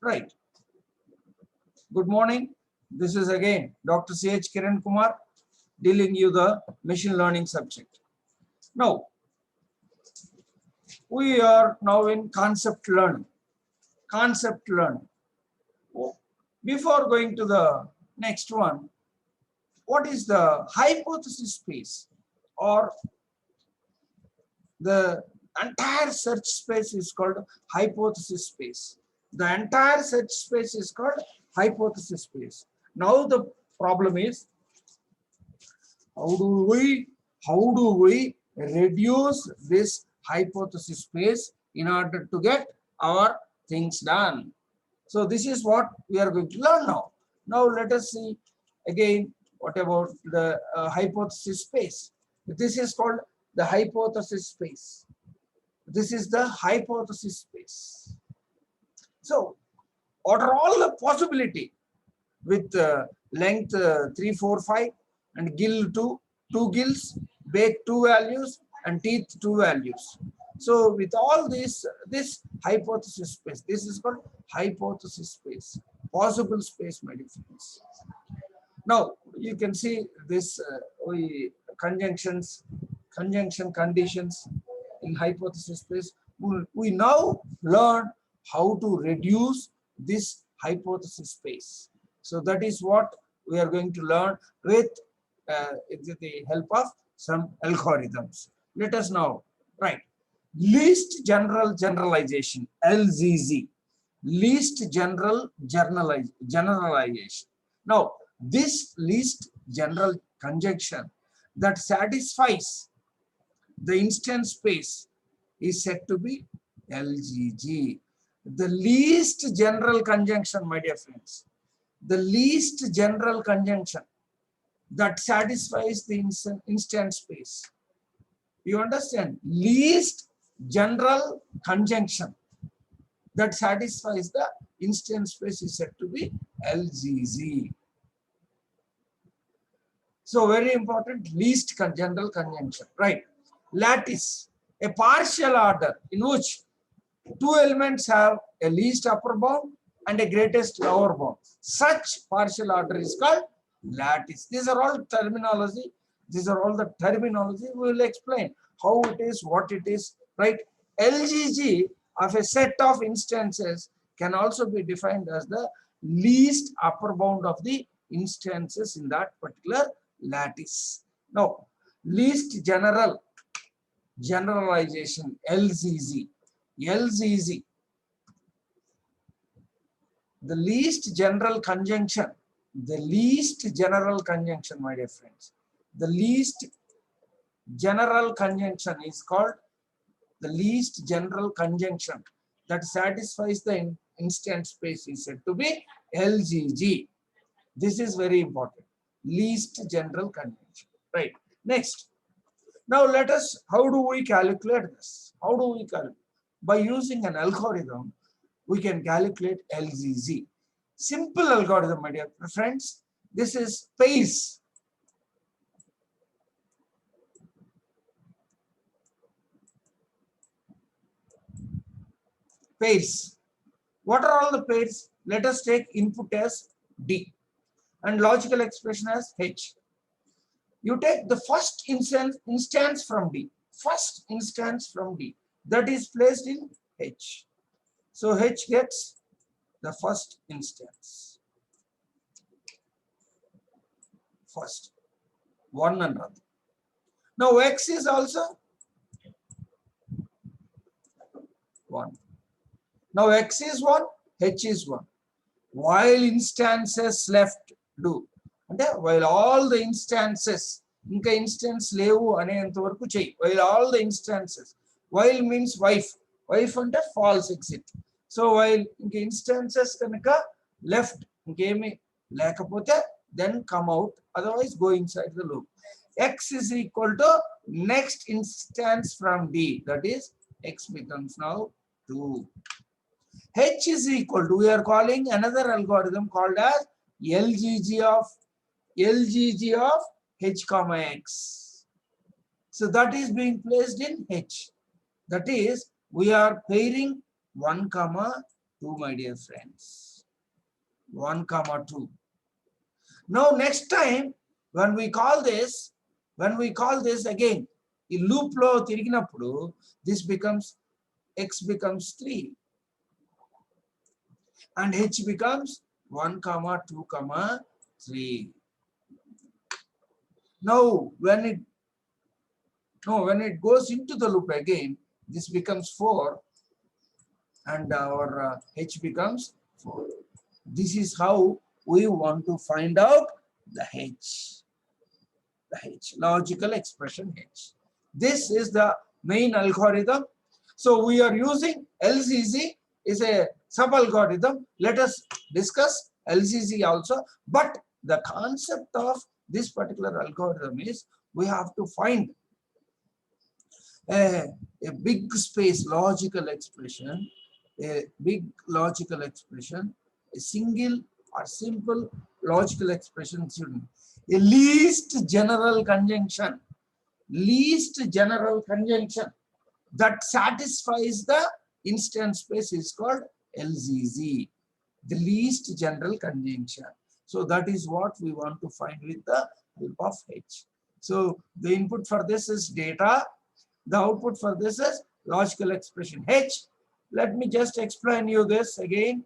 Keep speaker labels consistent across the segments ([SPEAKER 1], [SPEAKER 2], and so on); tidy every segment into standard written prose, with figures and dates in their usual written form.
[SPEAKER 1] Right. Good morning. This is again Dr. C.H. Kiran Kumar dealing you the machine learning subject. Now, we are now in concept learning. Concept learning. Before going to the next one, what is the hypothesis space, or the entire search space is called hypothesis space. The entire search space is called hypothesis space. Now the problem is, how do we reduce this hypothesis space in order to get our things done? So this is what we are going to learn now. Now let us see again what about the hypothesis space. This is called the hypothesis space. This is the hypothesis space. So what are all the possibility with length 3, 4, 5 and gill 2 gills, beak 2 values and teeth 2 values. So with all this hypothesis space, this is called hypothesis space, possible space, my dear friends. Now you can see this conjunction conditions in hypothesis space. We now learn how to reduce this hypothesis space. So that is what we are going to learn with the help of some algorithms. Let us now write least general generalization, LGG, least general generalization. Now this least general conjunction that satisfies the instance space is said to be LGG. The least general conjunction, my dear friends, the least general conjunction that satisfies the instance space. You understand? Least general conjunction that satisfies the instance space is said to be LGG. So very important, least general conjunction, right? Lattice, a partial order in which two elements have a least upper bound and a greatest lower bound. Such partial order is called lattice. These are all terminology. These are all the terminology. We will explain how it is, what it is, right? LGG of a set of instances can also be defined as the least upper bound of the instances in that particular lattice. Now, least general generalization, LGG. LGG, the least general conjunction, my dear friends, the least general conjunction is called the least general conjunction that satisfies the instant space is said to be LGG. This is very important, least general conjunction, right? Next, now let us, how do we calculate this? How do we calculate? By using an algorithm, we can calculate LGG. Simple algorithm, my dear friends. This is pairs. Pairs. What are all the pairs? Let us take input as D and logical expression as H. You take the first instance from D. First instance from D. That is placed in H. So H gets the first instance. First. One and other. Now X is also 1. Now X is 1, H is 1. While instances left do. And while all the instances, inka instance levu ane antavaraku chey. While all the instances, while means wife ante false exit. So while inka instances kanaka left ingemi lekapothe, then come out, otherwise go inside the loop. X is equal to next instance from D, that is X becomes now 2. H is equal to, we are calling another algorithm called as LGG of H comma X. So that is being placed in H. That is, we are pairing 1 comma 2, my dear friends. 1, comma 2. Now next time when we call this again, in loop lo tiriginappudu, this becomes x becomes 3 and h becomes 1, comma 2, comma 3. Now when it goes into the loop again, this becomes 4 and our h becomes 4. This is how we want to find out the logical expression h. This is the main algorithm. So we are using LCZ is a sub algorithm. Let us discuss LCZ also. But the concept of this particular algorithm is we have to find a big space logical expression, a big logical expression, a single or simple logical expression, a least general conjunction that satisfies the instant space is called LZZ, the least general conjunction. So that is what we want to find with the help of H. So the input for this is data, the output for this is logical expression H. Let me just explain you this again.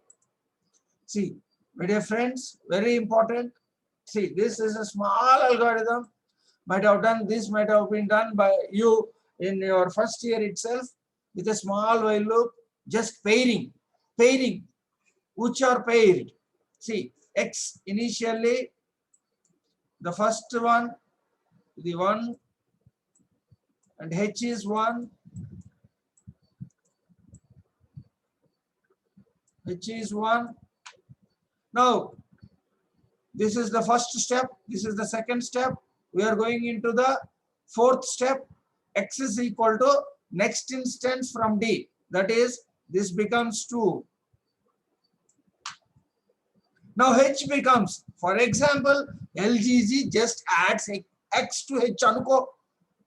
[SPEAKER 1] See, my dear friends, very important. See, this is a small algorithm. Might have been done by you in your first year itself with a small while loop, just pairing, which are paired. See, x initially, the first one, the 1, and h is 1, h is 1. Now, this is the first step, this is the second step. We are going into the fourth step. X is equal to next instance from D. That is, this becomes 2. Now H becomes, for example, LGG just adds X to H.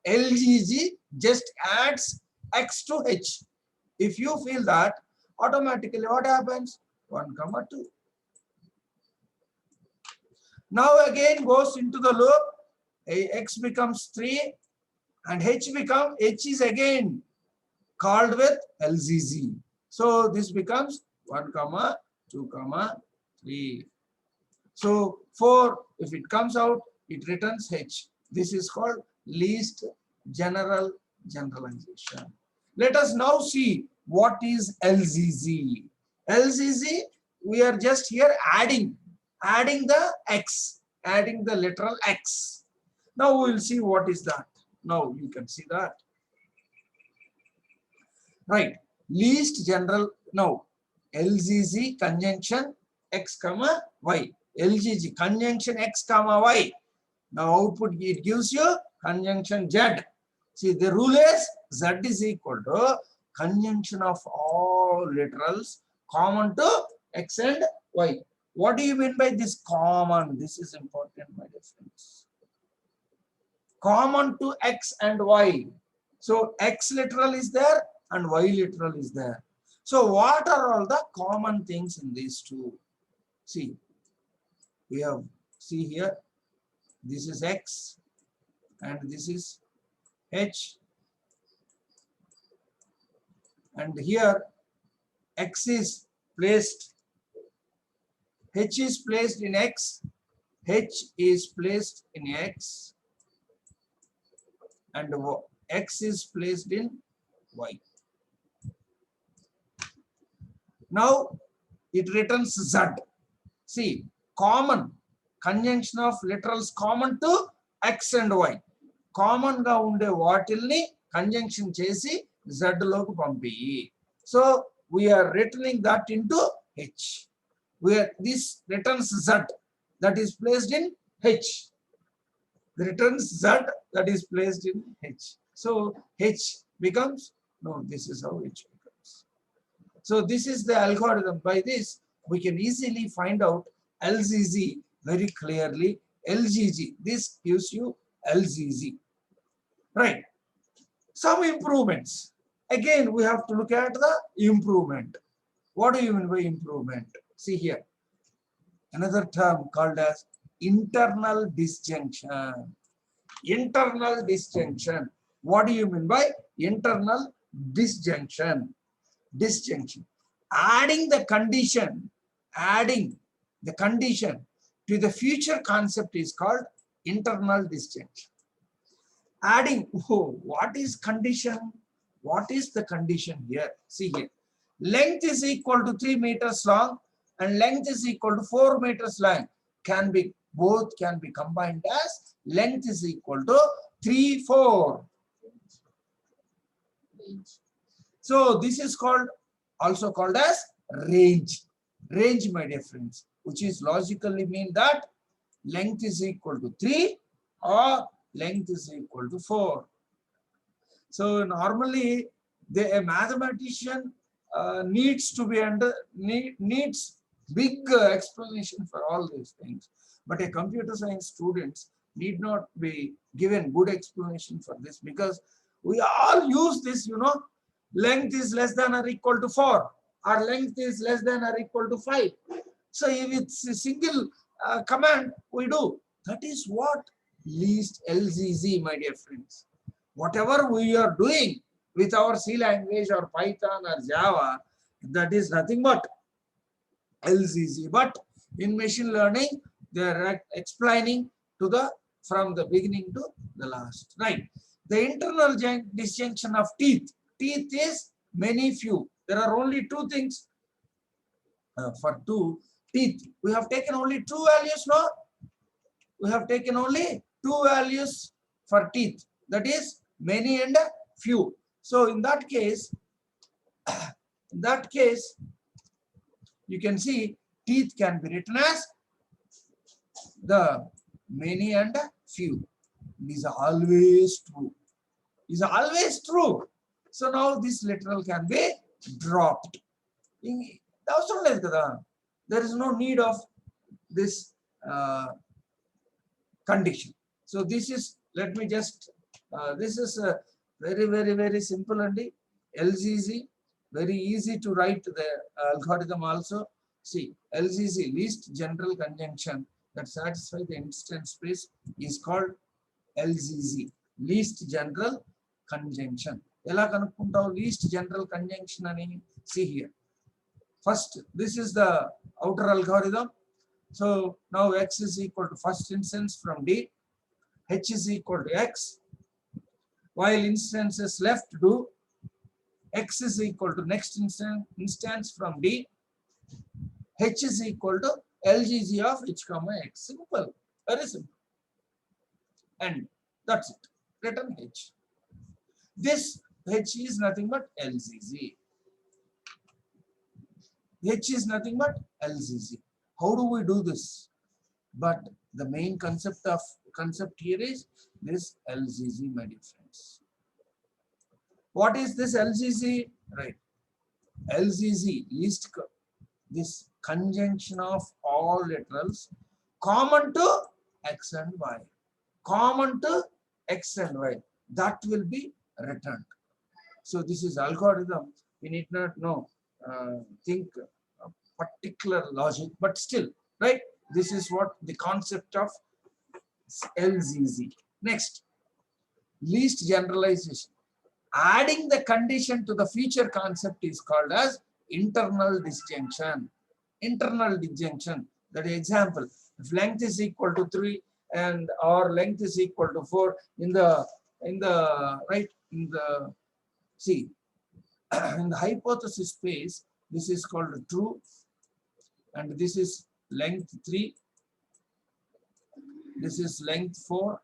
[SPEAKER 1] LGG just adds X to H. If you feel that, automatically what happens? 1, comma 2. Now again goes into the loop. X becomes 3 and H is again called with LZZ. So this becomes 1, comma 2, comma 3. So 4, if it comes out, it returns H. This is called least general generalization. Let us now see what is LZZ. LZZ, we are just here adding the X, adding the literal X. Now we will see what is that. Now you can see that. Right, least general. Now LZZ conjunction X comma Y. LGG conjunction X comma Y. Now output it gives you conjunction Z. See, the rule is Z is equal to conjunction of all literals common to X and Y. What do you mean by this common? This is important, my dear friends. Common to X and Y. So X literal is there and Y literal is there. So what are all the common things in these two? See, we have, see here, this is X and this is H, and here X is placed, H is placed in X, H is placed in X, and X is placed in Y. Now it returns Z. See, common conjunction of literals common to X and Y. Common ga unde vatilni conjunction chesi Z loku pampi. So we are returning that into H. Where this returns Z that is placed in H. Returns Z that is placed in H. So H becomes, no, this is how H becomes. So this is the algorithm. By this, we can easily find out LZZ very clearly. LGG, this gives you LZZ. Right. Some improvements. Again, we have to look at the improvement. What do you mean by improvement? See here, another term called as internal disjunction. Internal disjunction. What do you mean by internal disjunction? Disjunction. Adding the condition to the future concept is called internal disjunction. Adding, oh, what is condition? What is the condition here? See here. Length is equal to 3 meters long and length is equal to 4 meters long. Both can be combined as length is equal to 3, 4. So this is also called as range. Range, my dear friends, which is logically mean that length is equal to 3 or length is equal to 4. So normally a mathematician needs to be needs big explanation for all these things, but a computer science students need not be given good explanation for this, because we all use this, length is less than or equal to 4 or length is less than or equal to 5. So if it's a single command we do, that is what least LZZ, my dear friends. Whatever we are doing with our C language or Python or Java, that is nothing but LZZ. But in machine learning, they are explaining from the beginning to the last. Right. The internal disjunction of teeth. Teeth is many few. There are only two things for two teeth. We have taken only two values, no? We have taken only two values for teeth. That is many and few. So in that case, you can see teeth can be written as the many and few. It is always true. It is always true. So now this literal can be dropped. There is no need of this condition. So this is, let me just, this is very simple and LZZ, very easy to write the algorithm also. See, LZZ, least general conjunction that satisfies the instance space, is called LZZ, least general conjunction. Ela kanukuntavu least general conjunction ani? See here. First, this is the outer algorithm. So now x is equal to first instance from D, h is equal to x, while instances left do x is equal to next instance from D, h is equal to LGG of h comma x. Simple, very simple. And that's it, return h. This h is nothing but LZZ. H is nothing but LZZ. How do we do this? But the main concept here is this LZZ, my dear friends. What is this LZZ? Right. LZZ, least this conjunction of all literals common to x and y. Common to x and y. That will be returned. So this is algorithm. We need not know, think particular logic, but still, right? This is what the concept of LZZ. Next, least generalization. Adding the condition to the feature concept is called as internal disjunction. Internal disjunction. That example, if length is equal to 3 and or length is equal to 4 in the see in the hypothesis space, this is called true, and this is length 3, this is length 4,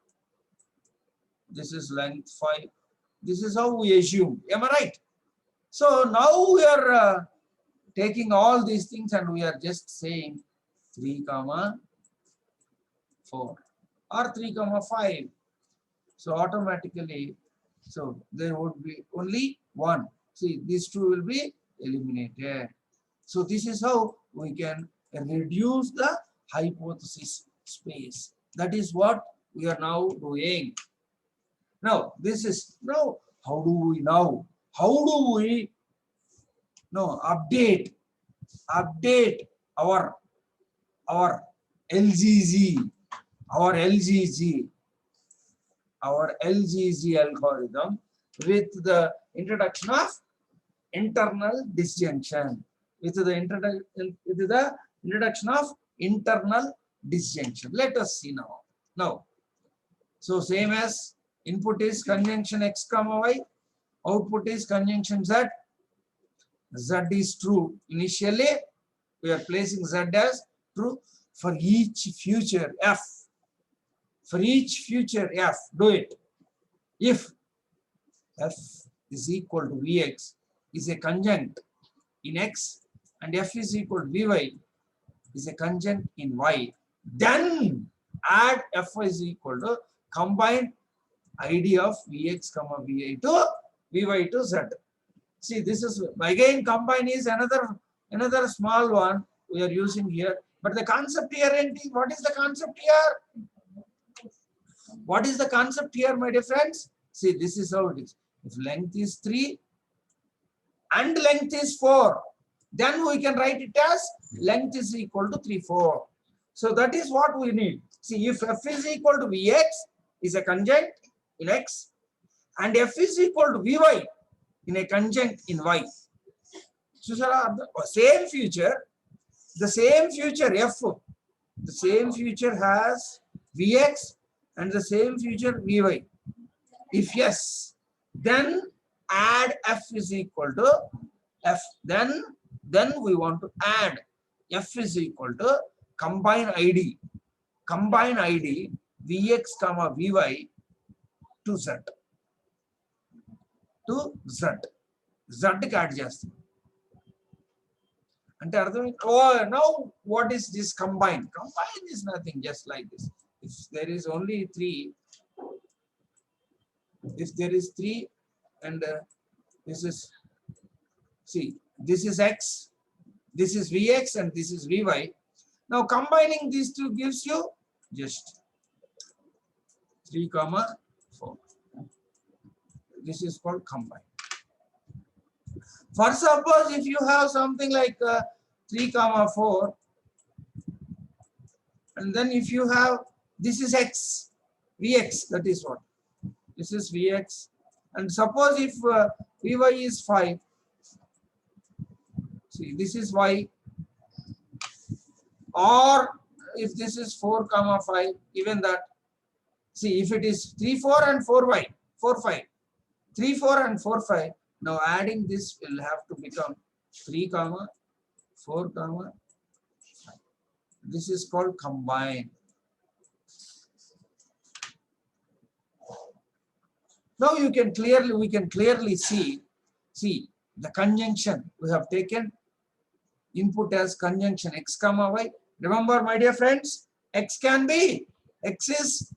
[SPEAKER 1] this is length 5. This is how we assume. Am I right? So now we are taking all these things and we are just saying 3, 4 or 3, 5. So automatically, so there would be only 1. See, these two will be eliminated. So this is how we can reduce the hypothesis space. That is what we are now doing. Now, this is how do we update update our LGG, our LGG, our LGG algorithm with the introduction of internal disjunction. With the introduction of internal disjunction. Let us see now. Now, so same as input is conjunction x comma y, output is conjunction z. Z is true. Initially, we are placing z as true for each future f. For each future f, do it. If f is equal to vx is a conjunct in x and f is equal to vy is a conjunct in y, then add f is equal to combined id of vx comma vy to z. See, this is again combine is another small one we are using here. But the concept here, what is the concept here? What is the concept here, my dear friends? See, this is how it is. If length is 3 and length is 4, then we can write it as length is equal to 3, 4. So that is what we need. See, if f is equal to vx is a conjunct in x and f is equal to vy in a conjunct in y. So same future, the same future f, the same future has vx and the same future vy. If yes, then add f is equal to f. Then we want to add f is equal to combine id vx comma vy to z. To z. Z కి add చేస్తాం. అంటే అర్థం now what is this combine? Combine is nothing, just like this. If there is only 3, if there is 3 and this is, see, this is x, this is vx and this is vy. Now combining these two gives you just 3 comma 4. This is called combine. For suppose if you have something like 3 comma 4 and then if you have, this is x, vx, that is what, this is vx, and suppose if vy is 5, see, this is y, or if this is 4 comma 5, even that, see, if it is 3 4 and 4y 4 5, 3 4 and 4 5, now adding this will have to become 3 comma 4 comma 5. This is called combine. Now we can clearly see the conjunction. We have taken input as conjunction x comma y. Remember, my dear friends, x is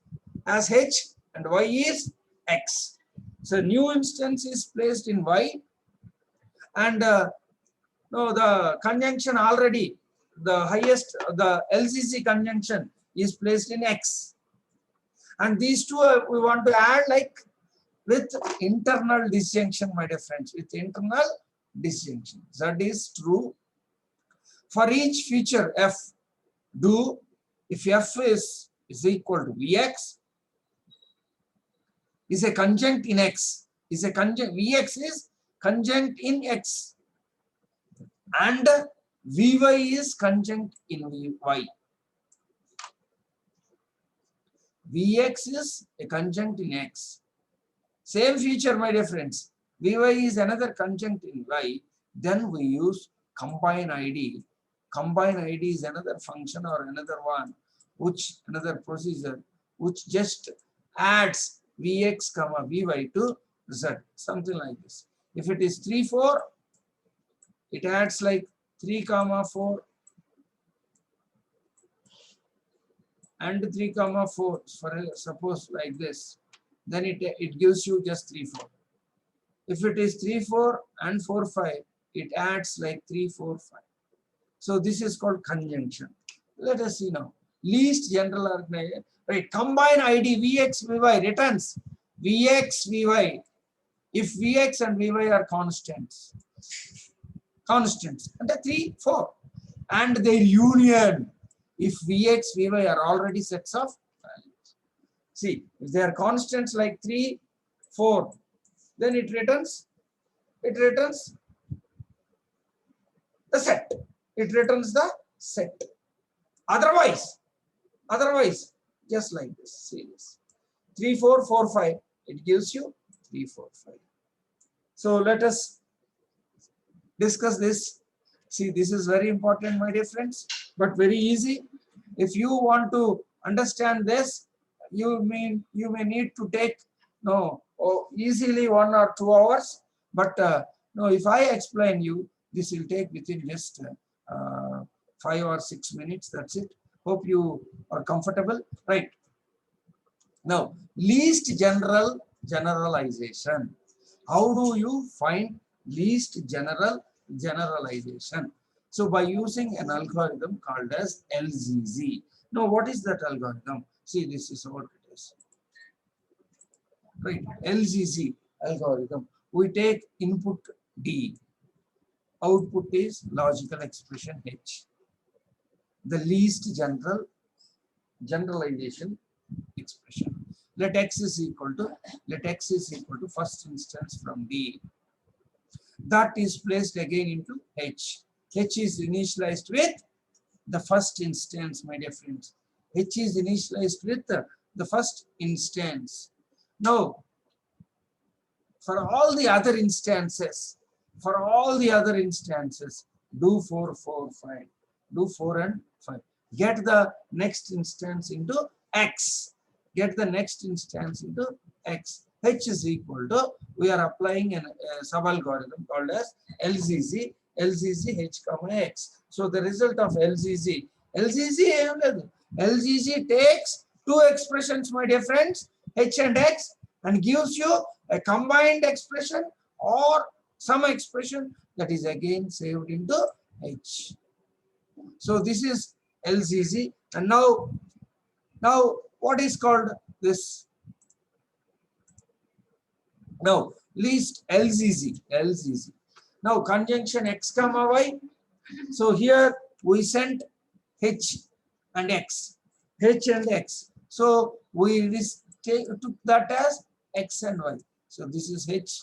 [SPEAKER 1] as h and y is x. So new instance is placed in y, and no, the conjunction already, the highest, the LCC conjunction is placed in x, and these two we want to add like with internal disjunction, my dear friends, with internal disjunction. That is true for each feature f. Do if f is equal to vx is a conjunct in x, is a conjunct, vx is conjunct in x and vy is conjunct in vy. Vx is a conjunct in x. Same feature, my dear friends. Vy is another conjunct in y. Then we use combine id. Combine id is another function or another one, which another procedure which just adds vx comma vy to z, something like this. If it is 3 4, it adds like 3 comma 4 and 3 comma 4, for suppose like this, then it gives you just 3 4. If it is 3 4 and 4 5, it adds like 3 4 5. So this is called conjunction. Let us see now. Least general organization, right? Combine id vx vy returns vx vy if vx and vy are constants. constants, and the 3, 4, and their union. If Vx, Vy are already sets of values. See, if they are constants like 3, 4, then it returns the set. It returns the set. Otherwise, just like this. See this. 3, 4, 4, 5. It gives you 3, 4, 5. So let us discuss this. See, this is very important, my dear friends, but very easy. If you want to understand this, you may need to take easily 1 or 2 hours. But no, if I explain you, this will take within just 5 or 6 minutes. That's it. Hope you are comfortable, right? Now, least generalization. How do you find least generalization? So by using an algorithm called as LZZ. Now, what is that algorithm? See, this is what it is. Right, LZZ algorithm. We take input D, output is logical expression H. The least generalization expression. Let x is equal to first instance from D. That is placed again into H. H is initialized with the first instance, my dear friends. H is initialized with the first instance. Now, for all the other instances, do 4, 4, 5. Do 4 and 5. Get the next instance into X. H is equal to, we are applying a sub-algorithm called as LZZ H comma X. So the result of LZZ takes 2 expressions, my dear friends, H and X, and gives you a combined expression or some expression that is again saved into H. So this is LZZ. And now what is called this? Now least LZZ. Now conjunction X comma Y. So here we sent H and X. So we took that as X and Y. So this is H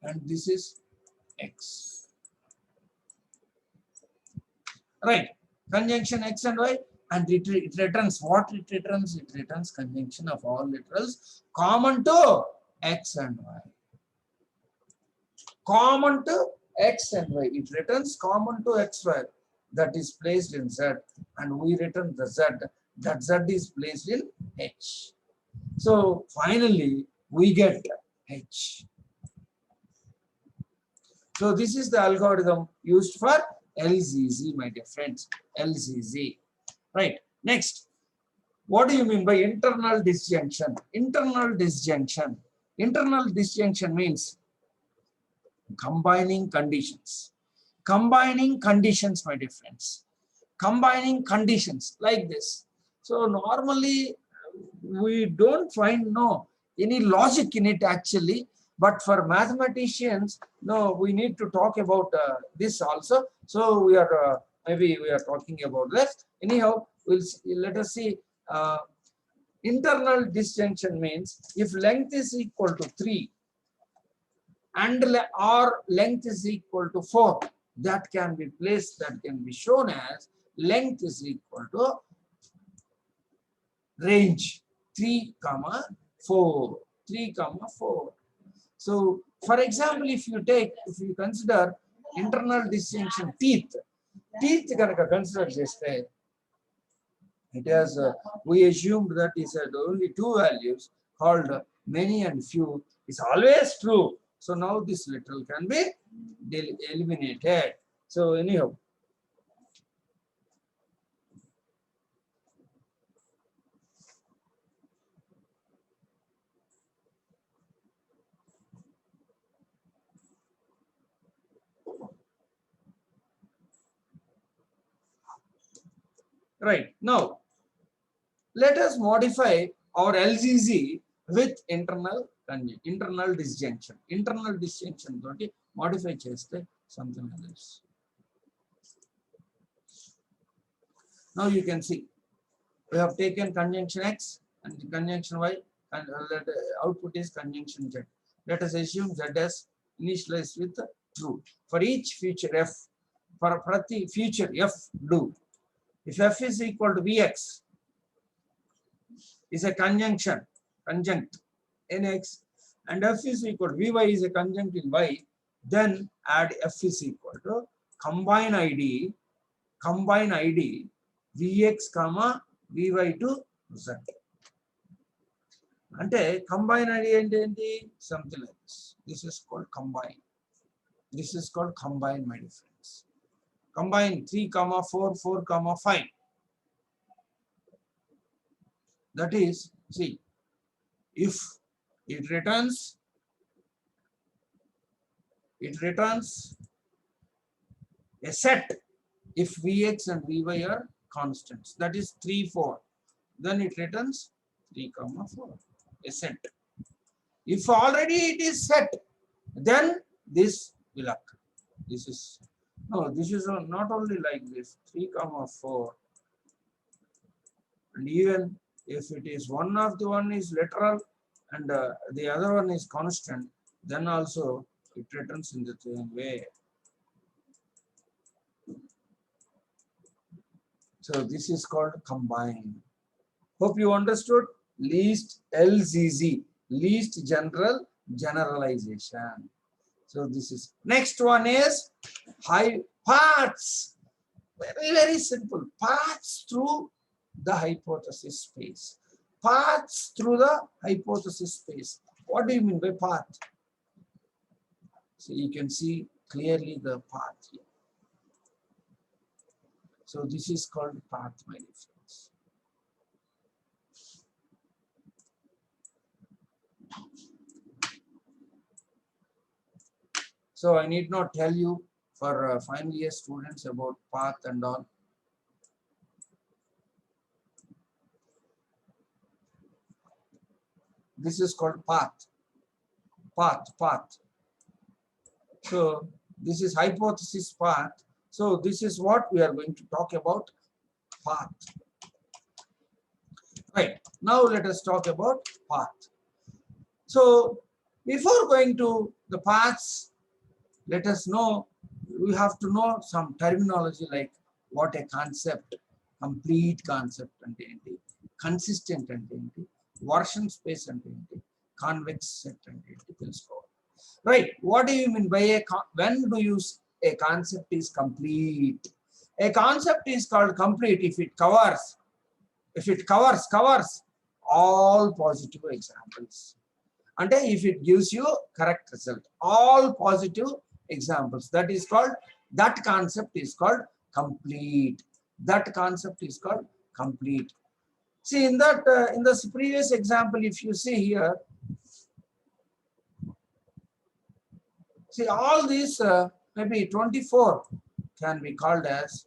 [SPEAKER 1] and this is X. Right. Conjunction X and Y, and it returns what it returns? It returns conjunction of all literals common to X and Y. Common to X and Y. It returns common to X, Y. That is placed in Z, and we return the Z. That Z is placed in H. So finally, we get H. So this is the algorithm used for LZZ, my dear friends. LZZ. Right. Next, what do you mean by internal disjunction? Internal disjunction means combining conditions. Combining conditions, my dear friends. Combining conditions like this. So normally we don't find any logic in it actually, but for mathematicians, we need to talk about this also. So we are maybe we are talking about this. Anyhow, let us see. Internal disjunction means if length is equal to 3 and or length is equal to 4, that can be shown as length is equal to range 3, 4. So for example, if you consider internal disjunction teeth kanaka consider cheste, it has we assumed that is only 2 values called many and few is always true. So now this literal can be eliminated. So anyhow, right, now let us modify our LZZ with internal disjunction. Internal disjunction modify cheste something like this. Now you can see we have taken conjunction X and conjunction Y, and the output is conjunction Z. Let us assume Z as initialized with true. For each future F, for prati future F do, if F is equal to Vx, is a conjunct in X, and F is equal to Vy is a conjunct in Y, then add F is equal to combine ID Vx comma Vy to Z. Ante combine ID enti something like this. This is called combine. This is called combine, my friends. Combine 3, 4, 4, 5. That is, see, if it returns a set if Vx and Vy are constants. That is 3, 4. Then it returns 3, 4. A set. If already it is set, then this will occur. This is not only like this 3, 4, and even if it is one of the one is literal and the other one is constant, then also it returns in the same way. So this is called combine. Hope you understood. Least LZZ, least general generalization. So this is next one is high paths. Very simple. Paths through the hypothesis space. Paths through the hypothesis space. What do you mean by path? So you can see clearly the path here. So this is called path, my dear friends. So I need not tell you for final year students about path and all. This is called path. Path. So this is hypothesis path. So this is what we are going to talk about, path. Right. Now let us talk about path. So before going to the paths, let us know, we have to know some terminology like what a concept, complete concept ante enti, consistent ante enti, version space ante enti, convex set ante enti telusukoవాలి. Right. What do you mean by when do you a concept is complete? A concept is called complete if it covers all positive examples. And if it gives you correct result, all positive examples, that concept is called complete. That concept is called complete. See, in that in the previous example, if you see here, see all these maybe 24 can be called as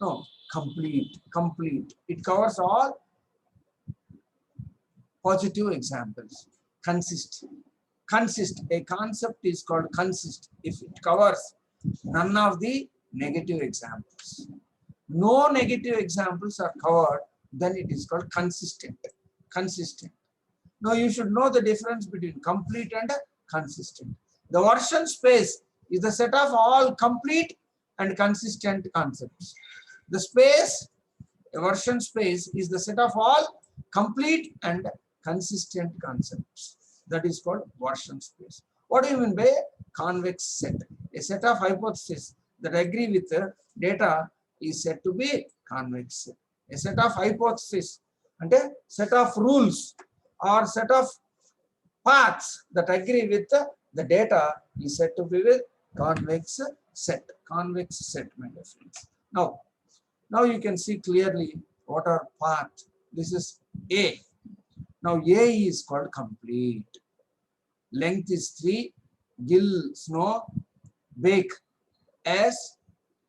[SPEAKER 1] no, complete. It covers all positive examples. Consist. A concept is called consist if it covers none of the negative examples. No negative examples are covered, then it is called consistent. Now you should know the difference between complete and consistent. The version space is the set of all complete and consistent concepts. The space, a version space, is the set of all complete and consistent concepts. That is called version space. What do you mean by convex set? A set of hypotheses that agree with the data is said to be convex set. A set of hypotheses and a set of rules or set of paths that agree with the data is said to be with convex set. Convex set, my dear friends. Now you can see clearly what are path. This is A. Now A is called complete. Length is 3, gill snow, bake as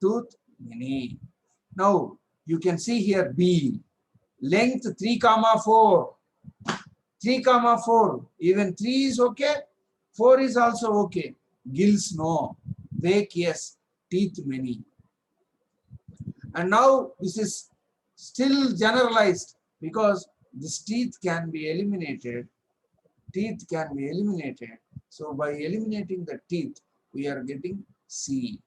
[SPEAKER 1] tooth many. Now you can see here B. Length 3, 4. 3 comma 4, even 3 is okay, 4 is also okay. Gills no, beak yes, teeth many. And now this is still generalized because this teeth can be eliminated. Teeth can be eliminated. So by eliminating the teeth, we are getting C.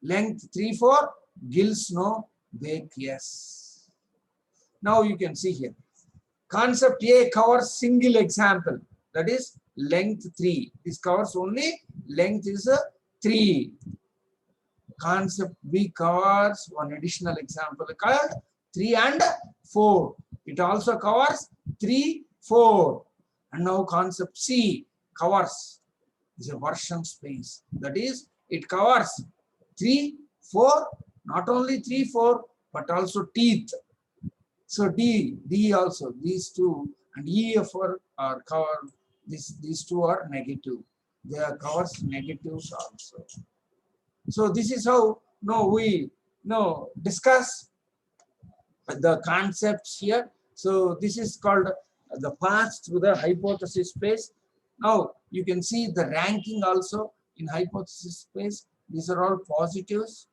[SPEAKER 1] Length 3, 4, gills no, beak yes. Now you can see here. Concept A covers single example, that is length 3. This covers only length is 3. Concept B covers one additional example called 3 and 4. It also covers 3, 4. And now concept C covers is a version space. That is, it covers 3, 4, not only 3, 4, but also teeth. So D also, these two, and E, F are covered. These two are negative. They are covers negatives also. So this is how we discuss the concepts here. So this is called the path through the hypothesis space. Now you can see the ranking also in hypothesis space. These are all positives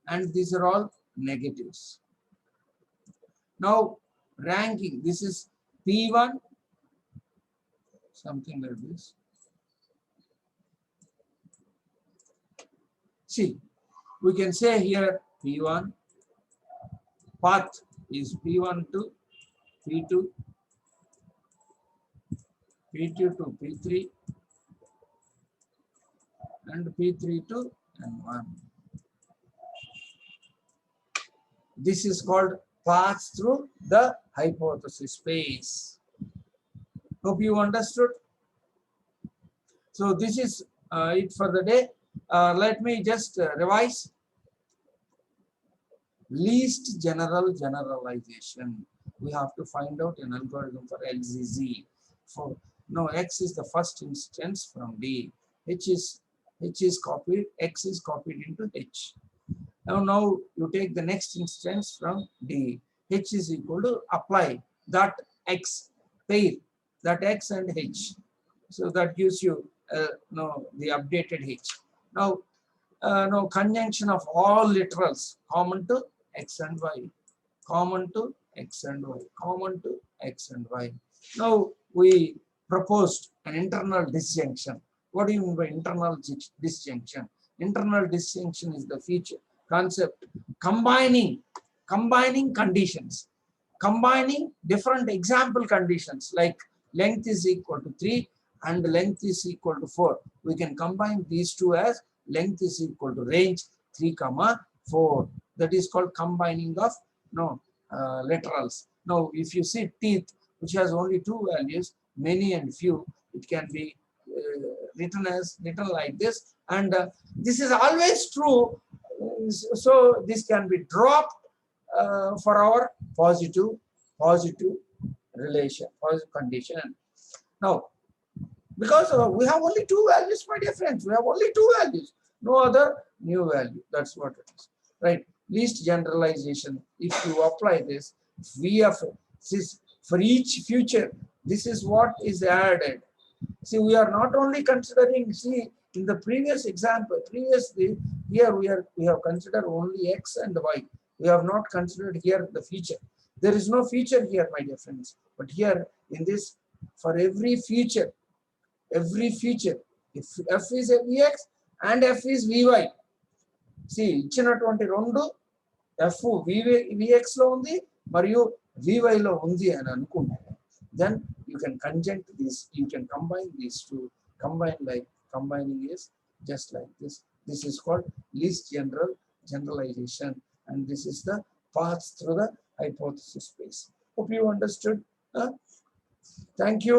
[SPEAKER 1] and these are all negatives. Now ranking, this is P1, something like this. See, we can say here P1, path is P1 to P2, P2 to P3, and P3 to N1. This is called path through the hypothesis space. Hope you understood. So this is it for the day. Let me just revise. Least general generalization. We have to find out an algorithm for LZZ. For no, X is the first instance from D. H is copied. X is copied into H. Now you take the next instance from D. H is equal to apply that X pair, that X and H. So that gives you the updated H. Now conjunction of all literals common to X and Y, common to X and Y, common to X and Y. Now we proposed an internal disjunction. What do you mean by internal disjunction? Internal disjunction is the feature concept combining conditions, combining different example conditions like length is equal to 3 and length is equal to 4. We can combine these two as length is equal to range 3, 4. That is called combining of literals. Now, if you see teeth, which has only 2 values, many and few, it can be written like this, and this is always true. So this can be dropped for our positive relation, positive condition. Now, because we have only 2 values, my dear friends, we have only 2 values, no other new value. That's what it is, right? Least generalization. If you apply this, for each future, this is what is added. See, we are not only considering, see, in the previous example, previously, here we have considered only X and Y. We have not considered here the feature. There is no feature here, my dear friends. But here, in this, for every feature, if F is a Vx and F is Vy, see, ఇచ్చినటువంటి రెండు F Vx లో ఉంది మరియు Vy లో ఉంది అని అనుకుంటే, then you can conjunct these, you can combine these two. Combining is just like this. This is called least generalization, and this is the path through the hypothesis space. Hope you understood. Thank you.